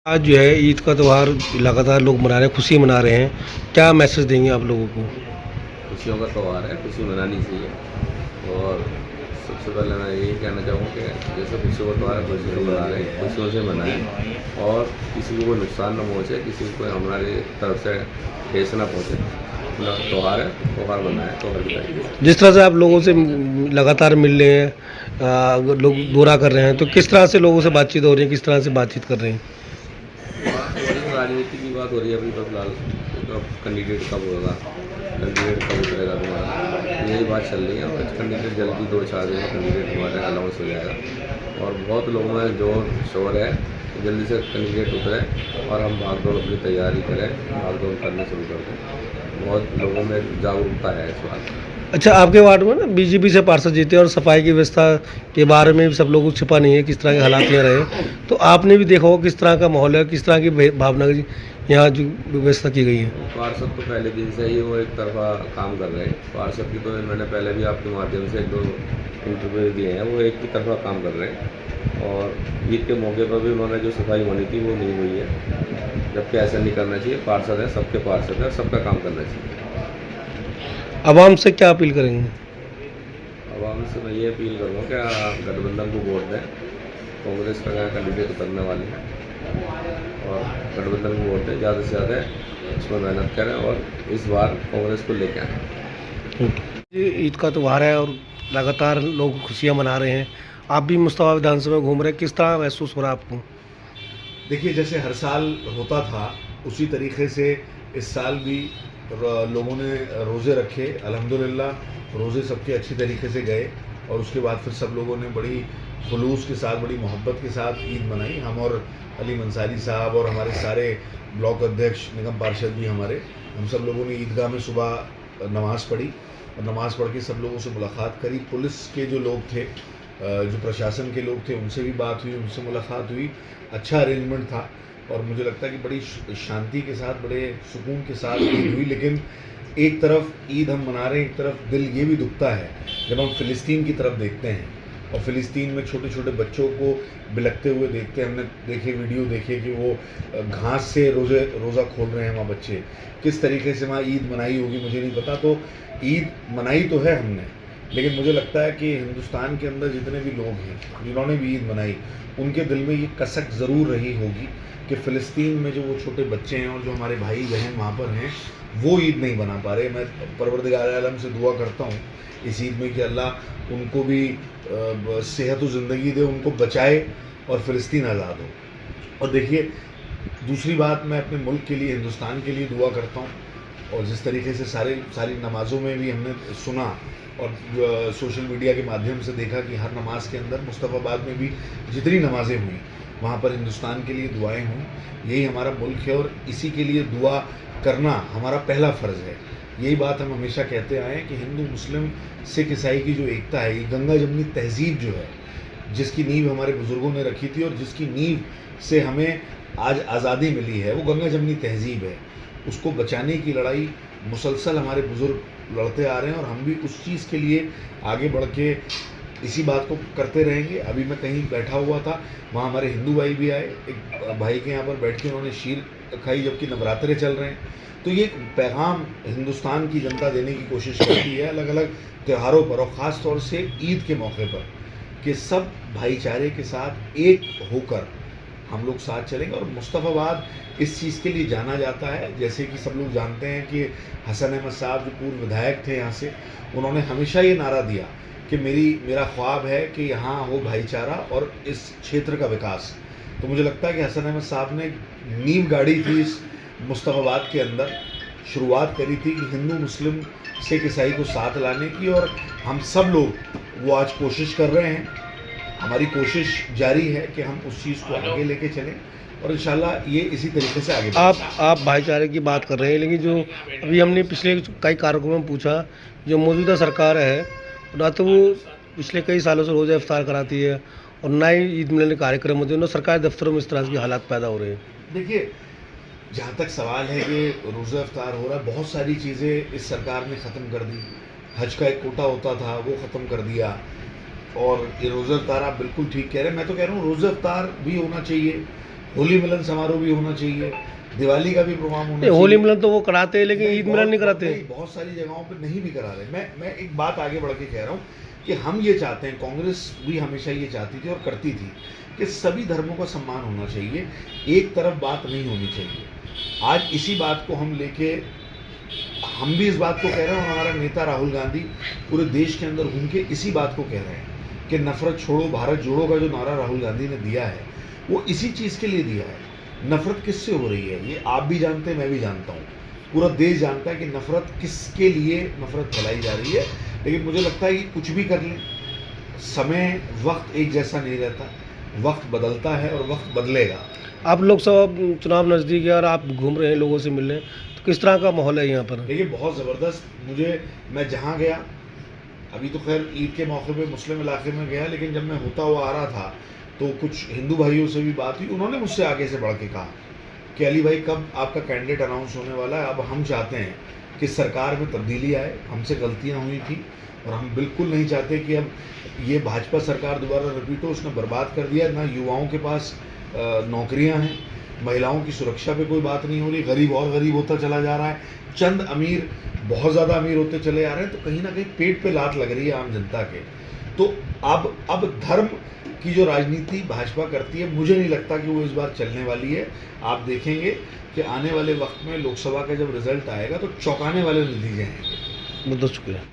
आज जो है ईद का त्यौहार लगातार लोग मना रहे हैं, खुशी मना रहे हैं। क्या मैसेज देंगे आप लोगों को? खुशियों का त्यौहार है, खुशी मनानी चाहिए। और सबसे पहले मैं यही कहना चाहूँगा कि जैसे खुशियों का त्यौहार है, खुशियों से मना रहे हैं, खुशियों से मनाएं और किसी को कोई नुकसान न पहुँचे, किसी को हमारी तरफ से ठेस ना पहुँचे। अपना त्यौहार है, त्यौहार मनाएं, त्यौहार बताइए। जिस तरह से आप लोगों से लगातार मिल रहे हैं, लोग दौरा कर रहे हैं, तो किस तरह से लोगों से बातचीत हो रही है, किस तरह से बातचीत कर रहे हैं? बात हो रही है, राजनीति की बात हो रही है अभी तो फिलहाल। तो कैंडिडेट कब होगा, कैंडिडेट कब उतरेगा तुम्हारा, यही बात चल रही है। और कैंडिडेट जल्दी 2-4 दिन में कैंडिडेट हमारे अनाउंस हो जाएगा। और बहुत लोगों में जोर शोर है, जल्दी से कैंडिडेट उतरे और हम भागदौड़ अपनी तैयारी करें, भागदौड़ करना शुरू कर दें। बहुत लोगों में जागरूकता है इस बात। अच्छा, आपके वार्ड में ना बीजेपी से पार्षद जीते और सफाई की व्यवस्था के बारे में भी सब लोगों को छिपा नहीं है, किस तरह के हालात यहाँ रहे। तो आपने भी देखा हो किस तरह का माहौल है, किस तरह की भावना यहाँ जो व्यवस्था की गई है। पार्षद तो पहले दिन से ही वो एक तरफा काम कर रहे हैं। पार्षद की तो मैंने पहले भी आपके माध्यम से 1-2 इंटरव्यू दिए हैं, वो एक ही तरफा काम कर रहे हैं। और ईद के मौके पर भी उन्होंने जो सफाई होनी थी वो नहीं हुई है, जबकि ऐसा नहीं करना चाहिए। पार्षद है, सबके पार्षद है, सबका काम करना चाहिए। आवाम से क्या अपील करेंगे? आवाम से मैं ये अपील करूँगा कि गठबंधन को वोट दें। कांग्रेस का कैंडिडेट उतरने वाले हैं और गठबंधन को वोट दें, ज़्यादा से ज़्यादा इसमें मेहनत करें और इस बार कांग्रेस को लेकर आएँ। ये ईद का त्यौहार है और लगातार लोग खुशियाँ मना रहे हैं। आप भी मुस्तफा विधानसभा में घूम रहे हैं, किस तरह महसूस हो रहा है आपको? देखिए, जैसे हर साल होता था उसी तरीके से इस साल भी लोगों ने रोज़े रखे। अल्हम्दुलिल्लाह रोज़े सबके अच्छी तरीके से गए और उसके बाद फिर सब लोगों ने बड़ी खुलूस के साथ, बड़ी मोहब्बत के साथ ईद मनाई। हम और अली मंसारी साहब और हमारे सारे ब्लॉक अध्यक्ष, निगम पार्षद भी हमारे, हम सब लोगों ने ईदगाह में सुबह नमाज़ पढ़ी और नमाज़ पढ़ के सब लोगों से मुलाकात करी। पुलिस के जो लोग थे, जो प्रशासन के लोग थे, उनसे भी बात हुई, उनसे मुलाकात हुई। अच्छा अरेंजमेंट था और मुझे लगता है कि बड़ी शांति के साथ, बड़े सुकून के साथ ईद हुई। लेकिन एक तरफ ईद हम मना रहे हैं, एक तरफ दिल ये भी दुखता है जब हम फ़िलिस्तीन की तरफ देखते हैं और फ़िलिस्तीन में छोटे छोटे बच्चों को बिलखते हुए देखते हैं। हमने देखे, वीडियो देखे कि वो घास से रोज़ा खोल रहे हैं वहाँ बच्चे। किस तरीके से वहाँ ईद मनाई होगी मुझे नहीं पता। तो ईद मनाई तो है हमने, लेकिन मुझे लगता है कि हिंदुस्तान के अंदर जितने भी लोग हैं जिन्होंने भी ईद मनाई, उनके दिल में ये कसक ज़रूर रही होगी कि फ़िलिस्तीन में जो वो छोटे बच्चे हैं और जो हमारे भाई बहन वहाँ पर हैं, वो ईद नहीं मना पा रहे। मैं परवरदिगार आलम से दुआ करता हूँ इस ईद में कि अल्लाह उनको भी सेहत और ज़िंदगी दे, उनको बचाए और फ़िलिस्तीन आज़ाद हो। और देखिए, दूसरी बात, मैं अपने मुल्क के लिए, हिंदुस्तान के लिए दुआ करता हूँ। और जिस तरीके से सारी नमाज़ों में भी हमने सुना और सोशल मीडिया के माध्यम से देखा कि हर नमाज के अंदर, मुस्तफ़ाबाद में भी जितनी नमाज़ें हुई, वहाँ पर हिंदुस्तान के लिए दुआएं हुई। यही हमारा मुल्क है और इसी के लिए दुआ करना हमारा पहला फ़र्ज़ है। यही बात हम हमेशा कहते आए हैं कि हिंदू, मुस्लिम, सिख, ईसाई की जो एकता है, ये गंगा जमनी तहज़ीब जो है, जिसकी नींव हमारे बुज़ुर्गों ने रखी थी और जिसकी नींव से हमें आज आज़ादी मिली है, वो गंगा जमनी तहज़ीब है। उसको बचाने की लड़ाई मुसलसल हमारे बुज़ुर्ग लड़ते आ रहे हैं और हम भी उस चीज़ के लिए आगे बढ़ के इसी बात को करते रहेंगे। अभी मैं कहीं बैठा हुआ था, वहाँ हमारे हिंदू भाई भी आए, एक भाई के यहाँ पर बैठ के उन्होंने शीर खाई जबकि नवरात्रे चल रहे हैं। तो ये एक पैगाम हिंदुस्तान की जनता देने की कोशिश करती है अलग अलग त्योहारों पर और ख़ास तौर से ईद के मौके पर, कि सब भाईचारे के साथ एक होकर हम लोग साथ चलेंगे। और मुस्तफ़ाबाद इस चीज़ के लिए जाना जाता है, जैसे कि सब लोग जानते हैं कि हसन अहमद साहब जो पूर्व विधायक थे यहाँ से, उन्होंने हमेशा ये नारा दिया कि मेरा ख्वाब है कि यहाँ हो भाईचारा और इस क्षेत्र का विकास। तो मुझे लगता है कि हसन अहमद साहब ने नींव गाड़ी थी इस मुस्तफ़ाबाद के अंदर, शुरुआत करी थी कि हिंदू, मुस्लिम, सिख, ईसाई को साथ लाने की, और हम सब लोग वो आज कोशिश कर रहे हैं। हमारी कोशिश जारी है कि हम उस चीज़ को आगे लेके चलें और इंशाल्लाह ये इसी तरीके से आगे आप भाईचारे की बात कर रहे हैं, लेकिन जो अभी हमने पिछले कई कार्यक्रमों में पूछा, जो मौजूदा सरकार है, ना तो वो पिछले कई सालों से रोज़ा इफ्तार कराती है और ना ही ईद मिलन कार्यक्रम होते हैं, ना सरकारी दफ्तरों में इस तरह के हालात पैदा हो रहे हैं। देखिए, जहाँ तक सवाल है कि रोज़ा इफ्तार हो रहा है, बहुत सारी चीज़ें इस सरकार ने ख़त्म कर दी। हज का एक कोटा होता था, वो ख़त्म कर दिया। और ये रोज़ा इफ्तार, आप बिल्कुल ठीक कह रहे हैं। मैं तो कह रहा हूँ रोज़ा इफ्तार भी होना चाहिए, होली मिलन समारोह भी होना चाहिए, दिवाली का भी प्रोग्राम होना नहीं, चाहिए। होली मिलन तो वो कराते हैं लेकिन नहीं, ईद मिलन नहीं कराते। बहुत सारी जगहों पे नहीं भी करा रहे। मैं एक बात आगे बढ़ के कह रहा हूँ कि हम ये चाहते हैं, कांग्रेस भी हमेशा ये चाहती थी और करती थी कि सभी धर्मों का सम्मान होना चाहिए, एक तरफ बात नहीं होनी चाहिए। आज इसी बात को हम लेके हम भी इस बात को कह रहे हैं और हमारा नेता राहुल गांधी पूरे देश के अंदर घूम के इसी बात को कह रहे हैं कि नफरत छोड़ो भारत जोड़ो का जो नारा राहुल गांधी ने दिया है वो इसी चीज़ के लिए दिया है। नफरत किससे हो रही है ये आप भी जानते हैं, मैं भी जानता हूँ, पूरा देश जानता है कि नफरत किसके लिए नफरत फैलाई जा रही है। लेकिन मुझे लगता है कि कुछ भी कर लें, समय वक्त एक जैसा नहीं रहता, वक्त बदलता है और वक्त बदलेगा। आप लोकसभा चुनाव नज़दीक है और आप घूम रहे हैं, लोगों से मिल रहे हैं, तो किस तरह का माहौल है यहाँ पर? देखिए बहुत ज़बरदस्त, मैं जहाँ गया, अभी तो खैर ईद के मौके पे मुस्लिम इलाके में गया, लेकिन जब मैं होता हुआ आ रहा था तो कुछ हिंदू भाइयों से भी बात हुई। उन्होंने मुझसे आगे से बढ़ के कहा कि अली भाई कब आपका कैंडिडेट अनाउंस होने वाला है, अब हम चाहते हैं कि सरकार में तब्दीली आए, हमसे गलतियाँ हुई थी और हम बिल्कुल नहीं चाहते कि अब ये भाजपा सरकार दोबारा रिपीट हो। उसने बर्बाद कर दिया, ना युवाओं के पास नौकरियां हैं, महिलाओं की सुरक्षा पे कोई बात नहीं हो रही, गरीब और गरीब होता चला जा रहा है, चंद अमीर बहुत ज़्यादा अमीर होते चले जा रहे हैं। तो कहीं ना कहीं पेट पे लात लग रही है आम जनता के। तो अब धर्म की जो राजनीति भाजपा करती है, मुझे नहीं लगता कि वो इस बार चलने वाली है। आप देखेंगे कि आने वाले वक्त में लोकसभा का जब रिजल्ट आएगा तो चौंकाने वाले नतीजे आएंगे। बहुत शुक्रिया।